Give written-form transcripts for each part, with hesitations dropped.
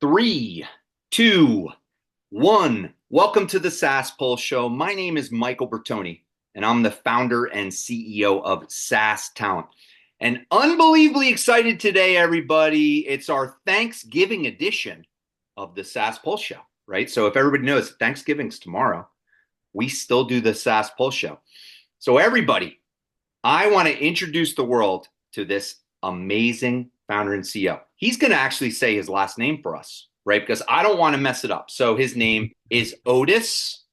Three, two, one. Welcome to the SaaS Pulse Show. My name is Michael Bertoni, and I'm the founder and CEO of SaaS Talent. And unbelievably excited today, everybody. It's our Thanksgiving edition of the SaaS Pulse Show, right? So if everybody knows Thanksgiving's tomorrow, we still do the SaaS Pulse Show. So everybody, I want to introduce the world to this amazing founder and CEO. He's going to actually say his last name for us, right? Because I don't want to mess it up. So his name is Otis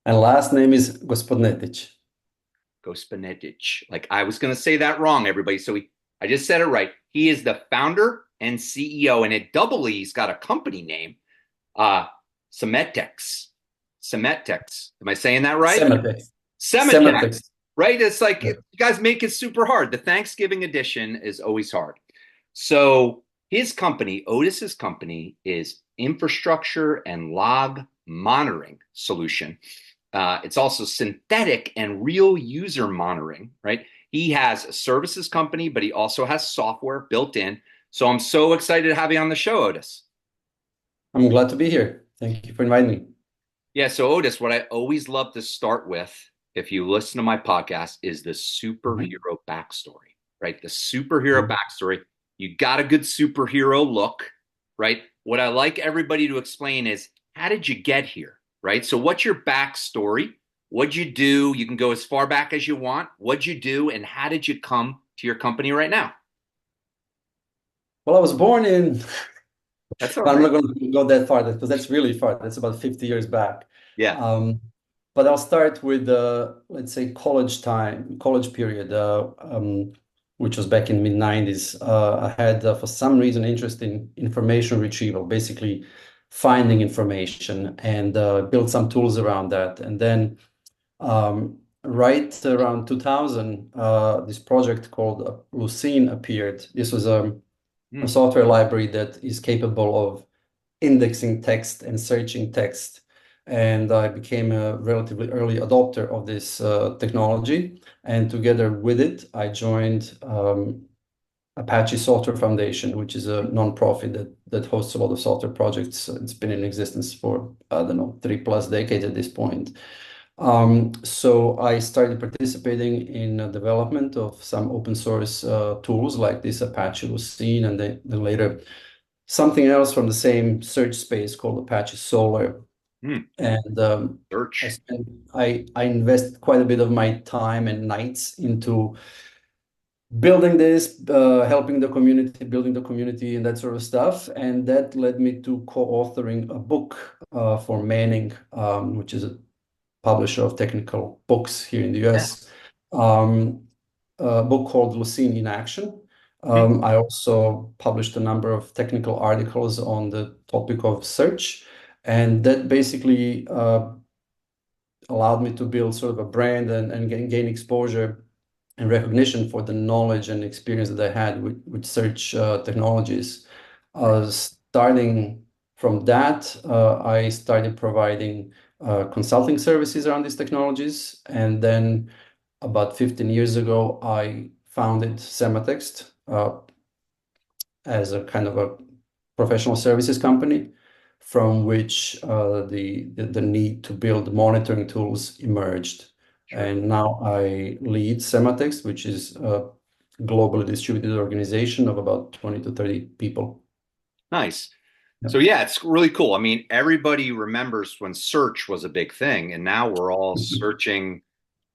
And last name is Gospodnetic. Gospodnetic. Like I was going to say that wrong, everybody. So I just said it right. He is the founder and CEO, and at double E, he's got a company name, Sematext. Sematext. Am I saying that right? Sematext. Sematext. Sematext. Right? It's like Yeah. you guys make it super hard. The Thanksgiving edition is always hard. So his company, Otis's company, is infrastructure and log monitoring solution. It's also synthetic and real user monitoring, right? He has a services company, but he also has software built in. So I'm so excited to have you on the show, Otis. I'm glad to be here. Thank you for inviting me. Yeah, so Otis, what I always love to start with, if you listen to my podcast, is the superhero backstory, right? The superhero backstory. You got a good superhero look, right? What I like everybody to explain is how did you get here, right? So what's your backstory? What'd you do? You can go as far back as you want. What'd you do? And how did you come to your company right now? Well, I was born in, That's all but I'm right. not going to go that far because that's really far. That's about 50 years back. Yeah. Um, but I'll start with, let's say, college period, which was back in mid-90s. I had, for some reason, interest in information retrieval, basically finding information, and built some tools around that. And then right around 2000, this project called Lucene appeared. This was a Hmm. software library that is capable of indexing text and searching text. And I became a relatively early adopter of this technology. And together with it, I joined Apache Software Foundation, which is a nonprofit that hosts a lot of software projects. It's been in existence for, I don't know, 3+ decades at this point. So I started participating in the development of some open source tools like this Apache Lucene, and then later something else from the same search space called Apache Solar. Hmm. And I Search. spent I invested quite a bit of my time and nights into building this, helping the community, building the community, and that sort of stuff. And that led me to co-authoring a book for Manning, which is a publisher of technical books here in the Yeah. US, a book called Lucene in Action. Hmm. I also published a number of technical articles on the topic of search, and that basically allowed me to build sort of a brand and gain exposure and recognition for the knowledge and experience that I had with search technologies. Starting from that, I started providing consulting services around these technologies. And then about 15 years ago, I founded Sematext as a kind of a professional services company from which the need to build monitoring tools emerged. Sure. And now I lead Sematext, which is a globally distributed organization of about 20 to 30 people. Nice. Yeah. So yeah, it's really cool. I mean, everybody remembers when search was a big thing, and now we're all searching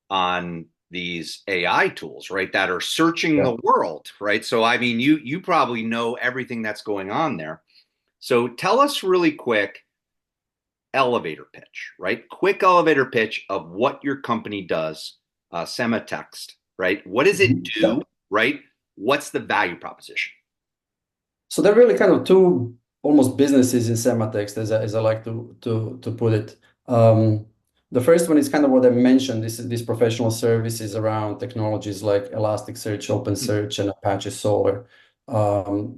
on these AI tools, right? That are searching Yeah. the world, right? So I mean, you probably know everything that's going on there. So tell us really quick elevator pitch, right? Quick elevator pitch of what your company does, Sematext, right? What does it Yeah. do, right? What's the value proposition? So they're really kind of two almost businesses in Sematext, as I like to put it. The first one is kind of what I mentioned. This professional services around technologies like Elasticsearch, OpenSearch, and Apache Solar.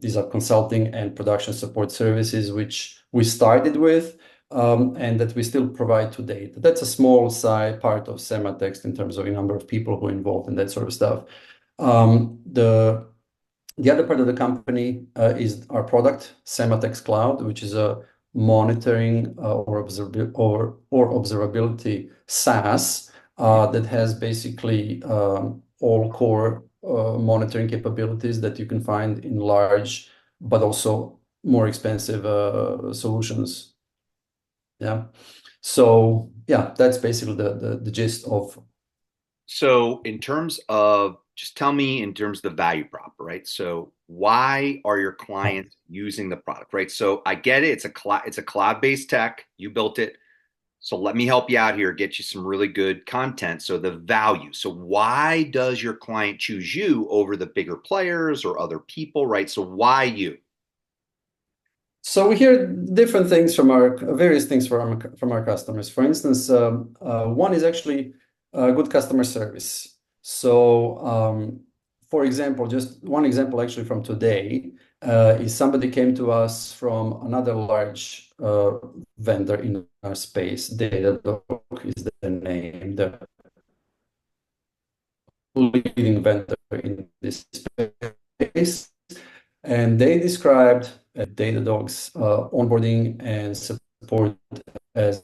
These are consulting and production support services, which we started with, and that we still provide to date. That's a small side part of Sematext in terms of the number of people who are involved in that sort of stuff. The The other part of the company is our product, Sematext Cloud, which is a monitoring or observability SaaS that has basically all core monitoring capabilities that you can find in large, but also more expensive solutions. Yeah. So yeah, that's basically the gist of. So in terms of, just tell me in terms of the value prop, right? So why are your clients using the product, right? So I get it. It's a cloud-based tech. You built it. So let me help you out here, get you some really good content. So the value. So why does your client choose you over the bigger players or other people, right? So why you? So we hear different things from our various things from our customers. For instance, one is actually good customer service. So, for example, just one example actually from today is somebody came to us from another large vendor in our space. Datadog is the name, the leading vendor in this space. And they described Datadog's onboarding and support as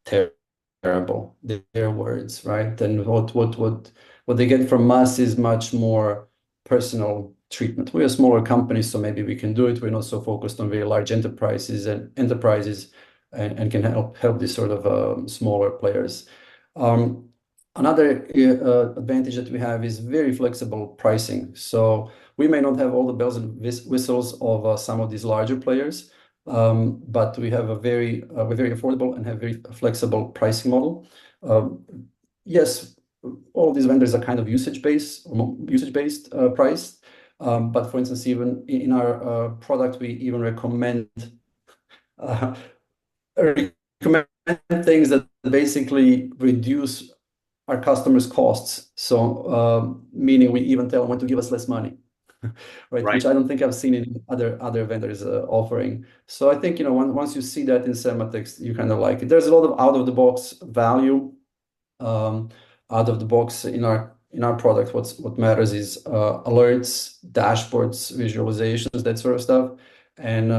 terrible. Their words, right? And what they get from us is much more personal treatment. We're a smaller company, so maybe we can do it. We're not so focused on very large enterprises and can help these sort of smaller players. Another advantage that we have is very flexible pricing. So we may not have all the bells and whistles of some of these larger players, but we have we're very affordable and have very flexible pricing model. Yes, all these vendors are kind of usage-based priced. But for instance, even in our product, we even uh, recommend things that basically reduce our customers' costs. So, meaning we even tell them when to give us less money, right? Which Right. I don't think I've seen in other vendors offering. So I think, once you see that in Sematext, you kind of like it. There's a lot of out-of-the-box value um, out of the box in our product. What matters is alerts, dashboards, visualizations, that sort of stuff. And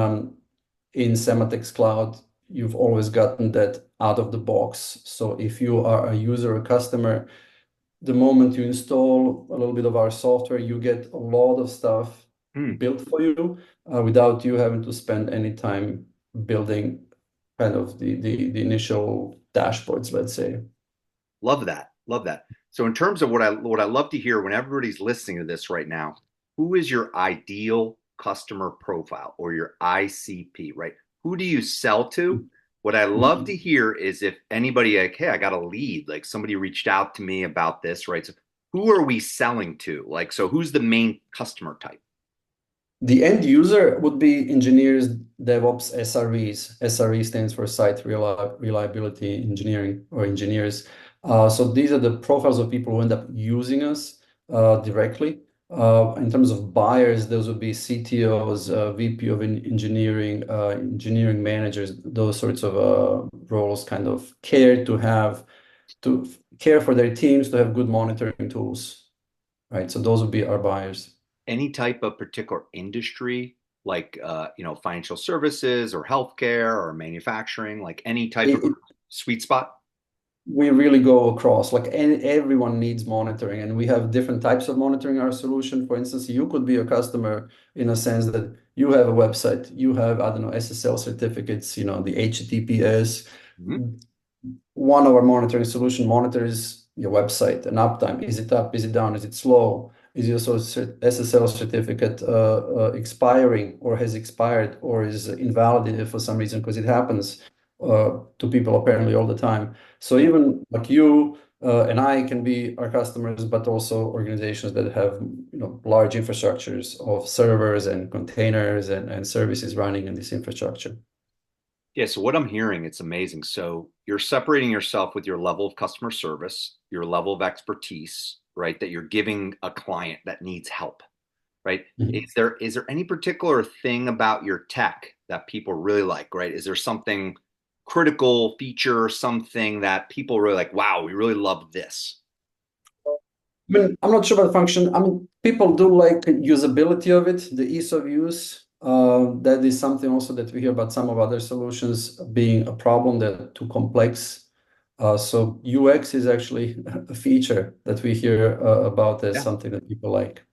in Sematext Cloud, you've always gotten that out of the box. So if you are a user or customer, the moment you install a little bit of our software, you get a lot of stuff Hmm. built for you without you having to spend any time building kind of the initial dashboards, let's say. Love that. Love that. So in terms of what I love to hear when everybody's listening to this right now, who is your ideal customer profile or your ICP, right? Who do you sell to? What I love to Mhm. hear is if anybody like, hey, I got a lead, like somebody reached out to me about this, right? So who are we selling to? Like, so who's the main customer type? The end user would be engineers, DevOps, SREs. SRE stands for Site Reliability Engineering or engineers. So these are the profiles of people who end up using us directly. In terms of buyers, those would be CTOs, VP of engineering, engineering managers, those sorts of roles kind of to care for their teams to have good monitoring tools, right? So those would be our buyers. Any type of particular industry, like financial services or healthcare or manufacturing, like any type of It, sweet spot? we really go across like everyone needs monitoring, and we have different types of monitoring our solution. For instance, you could be a customer in a sense that you have a website, you have, I don't know, SSL certificates, the HTTPS. Mhm. One of our monitoring solution monitors your website and uptime. Is it up? Is it down? Is it slow? Is your SSL certificate expiring or has expired or is invalidated for some reason? Because it happens to people apparently all the time. So even like you and I can be our customers, but also organizations that have large infrastructures of servers and containers and services running in this infrastructure. Yeah, so what I'm hearing, it's amazing. So you're separating yourself with your level of customer service, your level of expertise, right? That you're giving a client that needs help, right? Mhm. Is there any particular thing about your tech that people really like, right? Is there something critical feature, something that people really like, wow, we really love this? I mean, I'm not sure about the function. I mean, people do like usability of it, the ease of use. That is something also that we hear about some of other solutions being a problem. They're too complex. So UX is actually a feature that we hear about as Yeah. something that people like.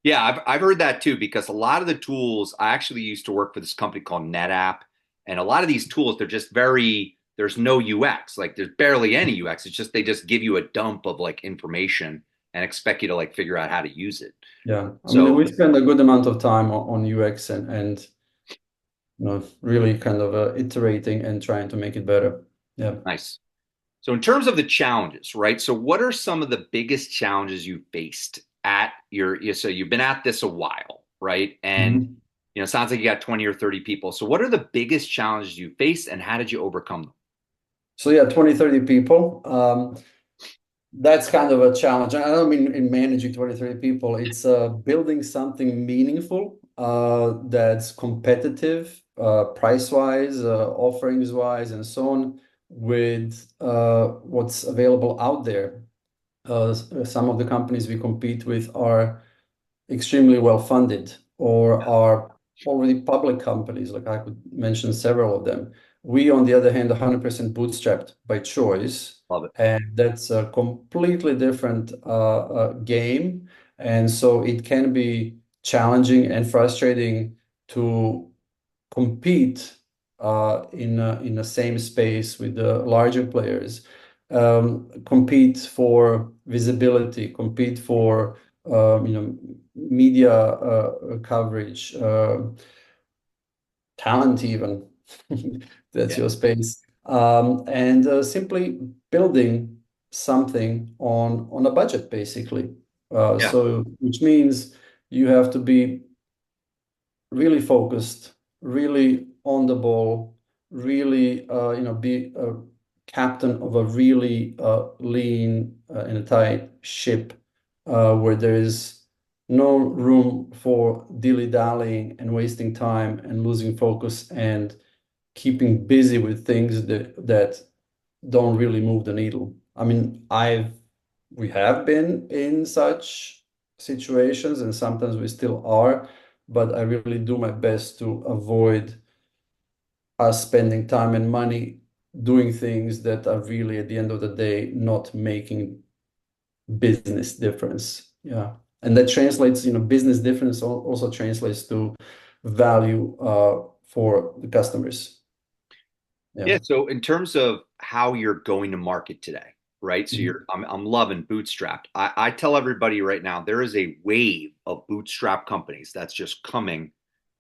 Yeah, I've heard that too because a lot of the tools I actually used to work for this company called NetApp, and a lot of these tools they're just very there's no UX, like there's barely any UX. It's just they just give you a dump of like information and expect you to like figure out how to use it. Yeah, I mean, So we spend a good amount of time on UX and really kind of iterating and trying to make it better. Yeah. nice. So in terms of the challenges, right? So what are some of the biggest challenges you faced at so you've been at this a while, right? And Mhm. it sounds like you got 20 or 30 people. So what are the biggest challenges you faced and how did you overcome them? So yeah, 20, 30 people. That's kind of a challenge. I don't mean in managing 20, 30 people. It's building something meaningful that's competitive, price-wise, offerings-wise, and so on, with what's available out there. Some of the companies we compete with are extremely well funded or are already public companies, like I could mention several of them. We, on the other hand, 100% bootstrapped by choice, Love it. and that's a completely different game. And so it can be challenging and frustrating to compete in the same space with the larger players, compete for visibility, compete for media coverage, talent even. That's Yeah. your space. And simply building something on a budget, basically. Yeah. So which means you have to be really focused, really on the ball, really be a captain of a really lean and a tight ship where there is no room for dilly-dallying and wasting time and losing focus and keeping busy with things that don't really move the needle. I mean, we have been in such situations and sometimes we still are, but I really do my best to avoid us spending time and money doing things that are really at the end of the day not making business difference. Yeah. And that translates, business difference also translates to value for the customers. Yeah. Yeah. So in terms of how you're going to market today, right? So Mhm. I'm loving bootstrapped. I tell everybody right now there is a wave of bootstrap companies that's just coming,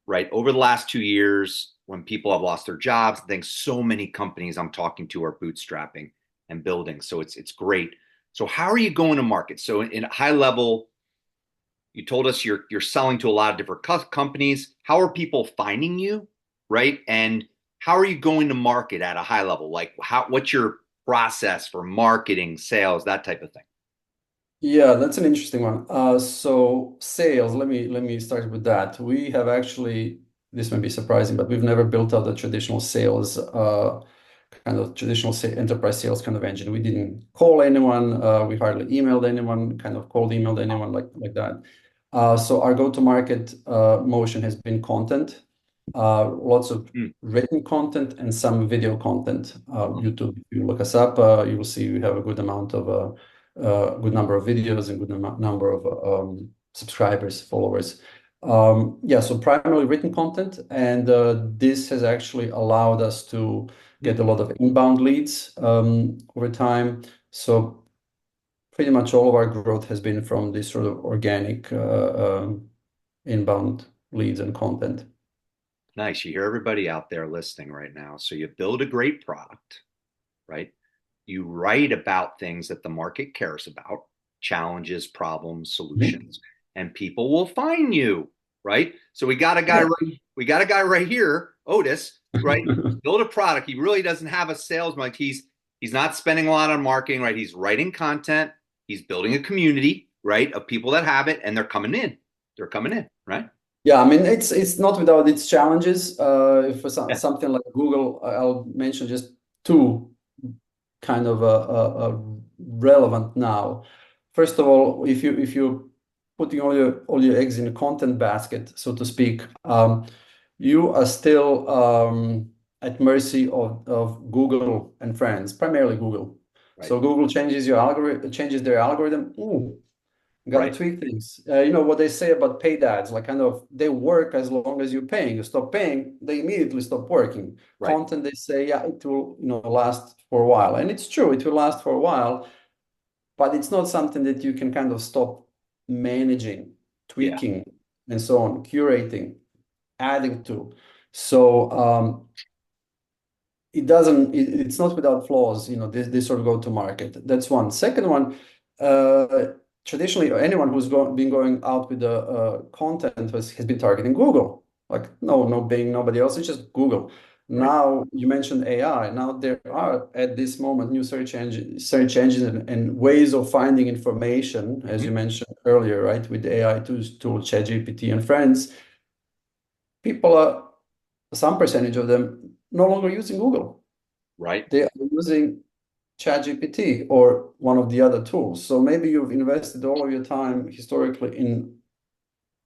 right? Over the last 2 years, when people have lost their jobs, I think so many companies I'm talking to are bootstrapping and building. So it's great. So how are you going to market? So in high level, you told us you're selling to a lot of different companies. How are people finding you, right? And how are you going to market at a high level? Like what's your process for marketing, sales, that type of thing? Yeah, that's an interesting one. So sales, let me start with that. We have actually, this may be surprising, but we've never built out a traditional sales kind of traditional enterprise sales kind of engine. We didn't call anyone, we hardly emailed anyone, kind of cold emailed anyone like that. So our go-to-market motion has been content, lots of Mm. written content and some video content. YouTube, if you look us up, you will see we have a good amount of good number of videos and good number of subscribers, followers. Yeah, so primarily written content, and this has actually allowed us to get a lot of inbound leads over time. So pretty much all of our growth has been from this sort of organic inbound leads and content. Nice. You hear everybody out there listening right now. So you build a great product, right? You write about things that the market cares about, challenges, problems, Mhm. solutions, and people will find you, right? So Yeah. we got a guy right here, Otis, right? Build a product. He really doesn't have a sales like he's not spending a lot on marketing, right? He's writing content, he's building a community, right, of people that have it and they're coming in. They're coming in, right? Yeah, I mean it's not without its challenges. For Yeah. something like Google, I'll mention just two kind of relevant now. first of all, if you putting all your eggs in a content basket, so to speak, you are still at mercy of Google and friends, primarily Google. Right. So Google changes their algorithm. Ooh, got to Right. tweak things. You know what they say about paid ads, like kind of they work as long as you're paying. You stop paying, they immediately stop working. Right. Content, they say, yeah, it will, last for a while. And it's true, it will last for a while, but it's not something that you can kind of stop managing, Yeah. tweaking, and so on, curating, adding to. So it's not without flaws, this sort of go to market. That's one. Second one, uh, traditionally, anyone who's been going out with the content has been targeting Google. Like, no Bing, nobody else, it's just Google. Right. Now you mentioned AI. Now there are at this moment new search engines and ways of finding information, as you Mhm. mentioned earlier, right? With the AI tool, ChatGPT and friends, people are some percentage of them no longer using Google. Right. They are using ChatGPT or one of the other tools. So maybe you've invested all of your time historically in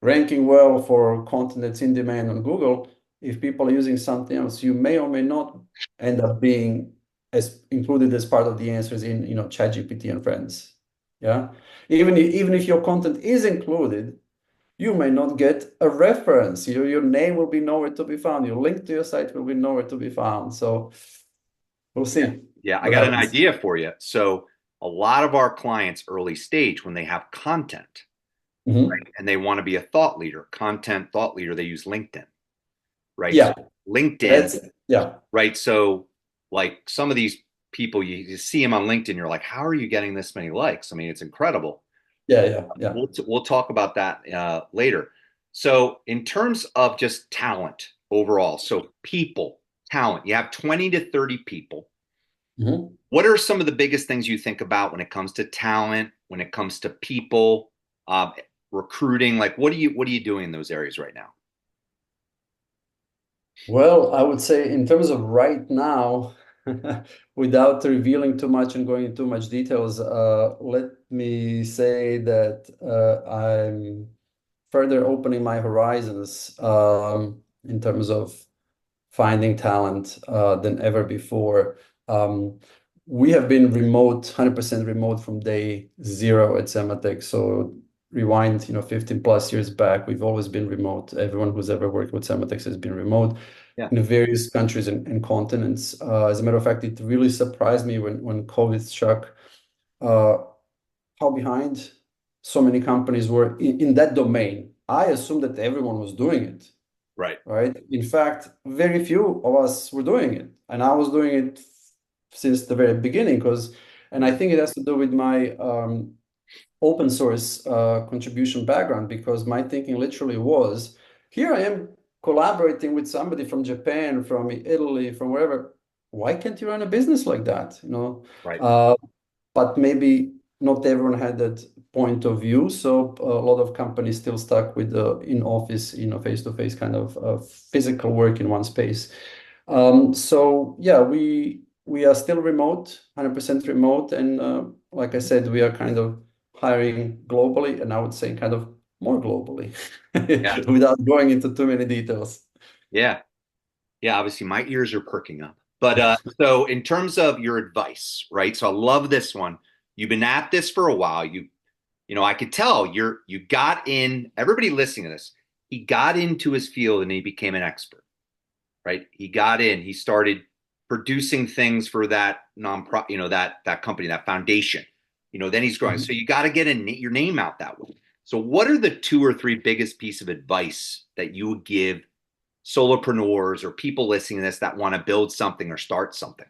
ranking well for content that's in demand on Google. If people are using something else, you may or may not end up being as included as part of the answers in ChatGPT and friends. Yeah. Even if your content is included, you may not get a reference. Your name will be nowhere to be found. Your link to your site will be nowhere to be found. So we'll Yeah. see Yeah. I what got an happens. idea for you. So a lot of our clients early stage, when they have content, Mhm. and they want to be a thought leader, content thought leader, they use LinkedIn, right? So Yeah, LinkedIn, that's yeah, right? So like some of these people, you see them on LinkedIn, you're like, how are you getting this many likes? I mean, it's incredible. yeah. We'll talk about that later. So in terms of just talent overall, so people, talent, you have 20 to 30 people. Mhm. What are some of the biggest things you think about when it comes to talent, when it comes to people, uh, recruiting? Like, what are you doing in those areas right now? Well, I would say in terms of right now, without revealing too much and going into too much details, let me say that I'm further opening my horizons in terms of finding talent than ever before. Um, we have been remote, 100% remote from day zero at Sematext. So rewind, 15 plus years back, we've always been remote. Everyone who's ever worked with Sematext has been remote Yeah. in various countries and continents. As a matter of fact, it really surprised me when COVID struck, uh, how behind so many companies were in that domain. I assumed that everyone was doing it, Right. right? In fact, very few of us were doing it, and I was doing it since the very beginning and I think it has to do with my open source contribution background because my thinking literally was, here I am collaborating with somebody from Japan, from Italy, from wherever. Why can't you run a business like that? Right. Uh, but maybe not everyone had that point of view. So a lot of companies still stuck with the in office, face-to-face kind of physical work in one space. So yeah, we are still remote, 100% remote, and like I said, we are kind of hiring globally, and I would say kind of more globally, Yeah. without going into too many details. Yeah. Yeah. Obviously, my ears are perking up. But so in terms of your advice, right? So I love this one. You've been at this for a while. I could tell you got in, everybody listening to this, he got into his field and he became an expert, right? He got in, he started producing things for that non-profit, that company, that foundation. Then he's growing. So Mhm. you got to get your name out that way. So what are the two or three biggest piece of advice that you would give solopreneurs or people listening to this that want to build something or start something?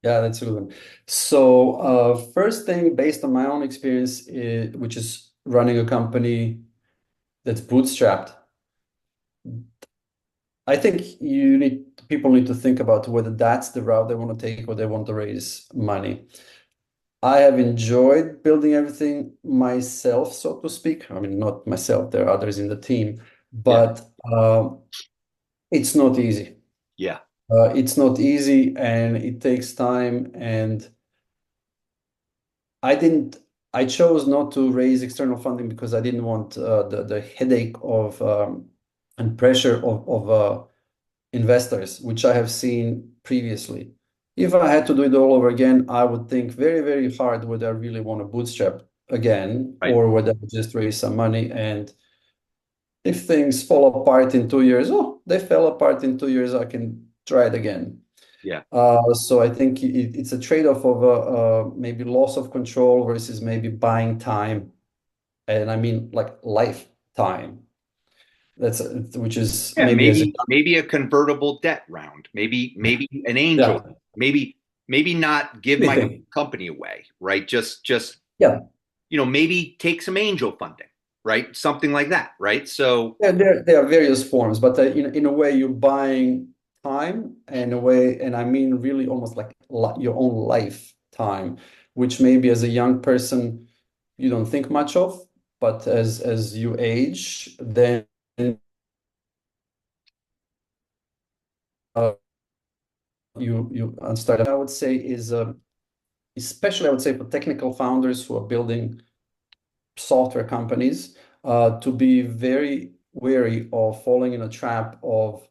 Yeah, that's a good one. So, first thing, based on my own experience, which is running a company that's bootstrapped, I think people need to think about whether that's the route they want to take or they want to raise money. I have enjoyed building everything myself, so to speak. I mean, not myself, there are others in the team, Yeah. but it's not easy. Yeah. It's not easy and it takes time. And I didn't. I chose not to raise external funding because I didn't want the headache of and pressure of investors, which I have seen previously. If I had to do it all over again, I would think very, very hard whether I really want to bootstrap again Right. or whether I just raise some money. And if things fall apart in 2 years, oh, they fell apart in 2 years, I can try it again. Yeah. So I think it's a trade-off of maybe loss of control versus maybe buying time. And I mean like lifetime. That's which is Yeah, maybe as a maybe a convertible debt round, maybe an angel, yeah, maybe not give my anything. company away, right? Just Yeah. maybe take some angel funding, right? Something like that, right? So Yeah, there are various forms, but in a way, you're buying time, and a way, and I mean really almost like your own lifetime, which maybe as a young person you don't think much of, but as you age, then uh, you start. I would say is especially I would say for technical founders who are building software companies to be very wary of falling in a trap of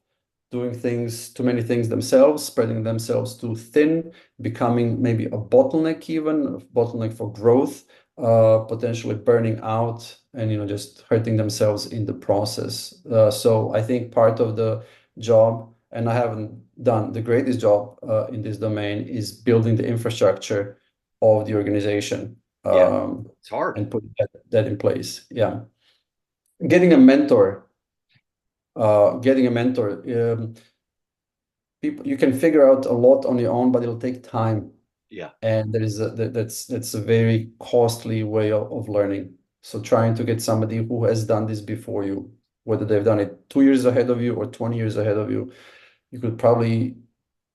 doing too many things themselves, spreading themselves too thin, becoming maybe a bottleneck, even a bottleneck for growth, potentially burning out and just hurting themselves in the process. So I think part of the job, and I haven't done the greatest job in this domain, is building the infrastructure of the organization yeah, it's hard. and putting that in place. Yeah, getting a mentor. Getting a mentor. People you can figure out a lot on your own, but it'll take time, Yeah, and that's a very costly way of learning. So trying to get somebody who has done this before you, whether they've done it 2 years ahead of you or 20 years ahead of you, you could probably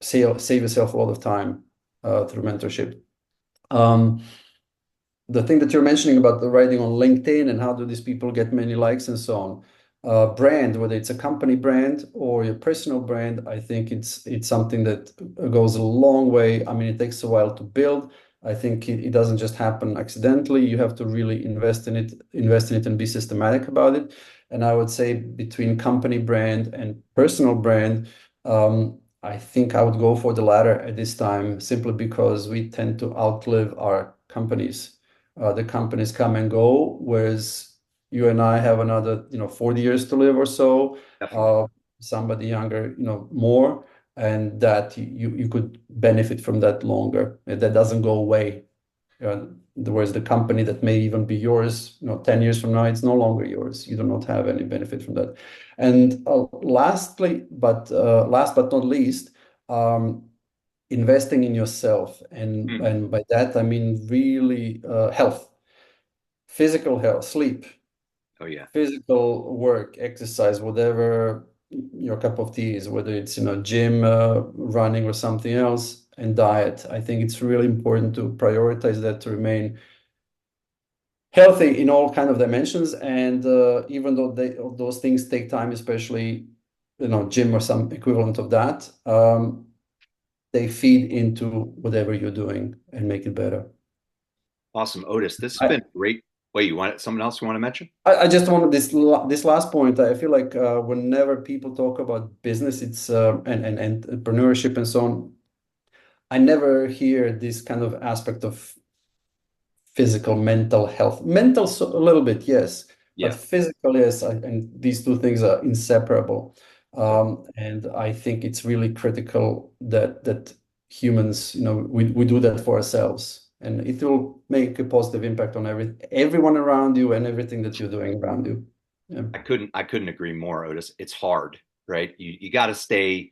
save yourself a lot of time through mentorship. Um, the thing that you're mentioning about the writing on LinkedIn and how do these people get many likes and so on. Brand, whether it's a company brand or your personal brand, I think it's something that goes a long way. I mean, it takes a while to build. I think it doesn't just happen accidentally. You have to really invest in it and be systematic about it. And I would say between company brand and personal brand, I think I would go for the latter at this time, simply because we tend to outlive our companies. The companies come and go, whereas you and I have another, 40 years to live or so. definitely. Uh, Somebody younger, more, and that you could benefit from that longer. That doesn't go away. Whereas the company that may even be yours, 10 years from now, it's no longer yours. You do not have any benefit from that. And last but not least, um, investing in yourself, and Mm. by that I mean really health, physical health, sleep, Oh yeah. physical work, exercise, whatever your cup of tea is, whether it's gym, running, or something else, and diet. I think it's really important to prioritize that to remain healthy in all kind of dimensions. And even though those things take time, especially gym or some equivalent of that, they feed into whatever you're doing and make it better. Awesome, Otis. This has I, been great. Wait, you want someone else you want to mention? I just wanted this last point. I feel like whenever people talk about business, it's and entrepreneurship and so on, I never hear this kind of aspect of physical, mental health. Mental, a little bit, yes, but Yeah. physical, yes. And these two things are inseparable. Yeah. And I think it's really critical that humans, we do that for ourselves, and it will make a positive impact on everyone around you and everything that you're doing around you. Yeah. I couldn't agree more, Otis. It's hard, right? You got to stay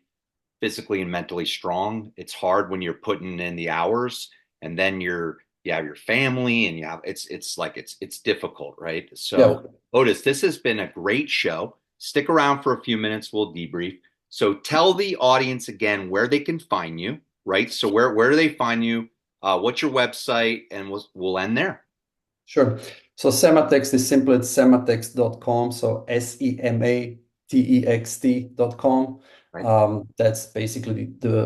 physically and mentally strong. It's hard when you're putting in the hours and then you have your family and it's like it's difficult, right? Yeah, So Otis, this has been a great show. Stick around for a few minutes, we'll debrief. So tell the audience again where they can find you, right? So where do they find you? What's your website? And we'll end there. sure. So Sematext is simply at sematext.com. So SEMATEXT.com. Right. That's basically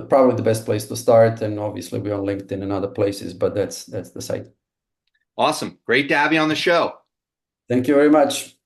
probably the best place to start. And obviously we're on LinkedIn and other places, but that's the site. Awesome. Great to have you on the show. Thank you very much.